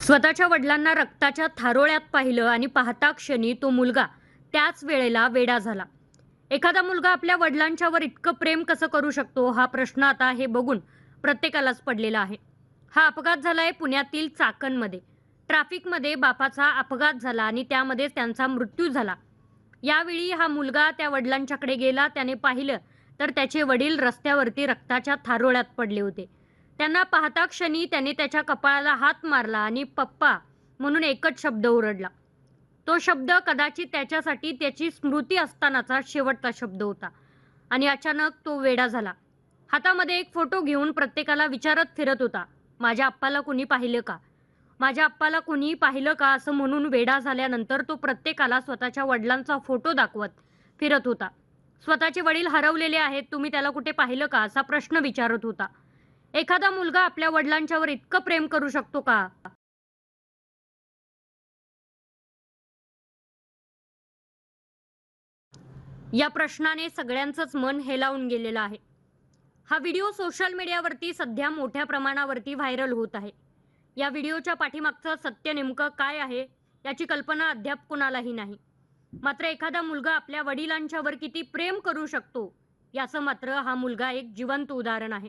स्वतःच्या वडिलांना रक्ताच्या थारोळ्यात पाहिलं आणि पाहता क्षणी तो मुलगा त्याच वेळेला वेडा झाला. एखादा मुलगा आपल्या वडिलांच्यावर इतकं प्रेम कसं करू शकतो हा प्रश्न आता हे बघून प्रत्येकालाच पडलेला आहे. हा अपघात झालाय पुण्यातील चाकणमध्ये. ट्रॅफिकमध्ये बापाचा अपघात झाला आणि त्यामध्येच त्यांचा मृत्यू झाला. यावेळी हा मुलगा त्या वडिलांच्याकडे गेला. त्याने पाहिलं तर त्याचे वडील रस्त्यावरती रक्ताच्या थारोळ्यात पडले होते. त्यांना पाहता क्षणी त्याने त्याच्या कपाळाला हात मारला आणि पप्पा म्हणून एकच शब्द ओरडला. तो शब्द कदाचित त्याच्यासाठी त्याची स्मृती असतानाचा शेवटचा शब्द होता आणि अचानक तो वेडा झाला. हातामध्ये एक फोटो घेऊन प्रत्येकाला विचारत फिरत होता, माझ्या आप्पाला कुणी पाहिलं का? माझ्या आप्पाला कुणी पाहिलं का? असं म्हणून वेडा झाल्यानंतर तो प्रत्येकाला स्वतःच्या वडिलांचा फोटो दाखवत फिरत होता. स्वतःचे वडील हरवलेले आहेत, तुम्ही त्याला कुठे पाहिलं का? असा प्रश्न विचारत होता. एखादा मुलगा आपल्या वडिलांच्यावर इतकं प्रेम करू शकतो का? या प्रश्नाने सगळ्यांचंच मन हेलावून गेलेलं आहे. हा व्हिडिओ सोशल मीडियावरती सध्या मोठ्या प्रमाणावरती व्हायरल होत आहे. या व्हिडिओच्या पाठीमागचं सत्य नेमकं काय आहे याची कल्पना अद्याप कुणालाही नाही. मात्र एखादा मुलगा आपल्या वडिलांच्यावर किती प्रेम करू शकतो याचं मात्र हा मुलगा एक जिवंत उदाहरण आहे.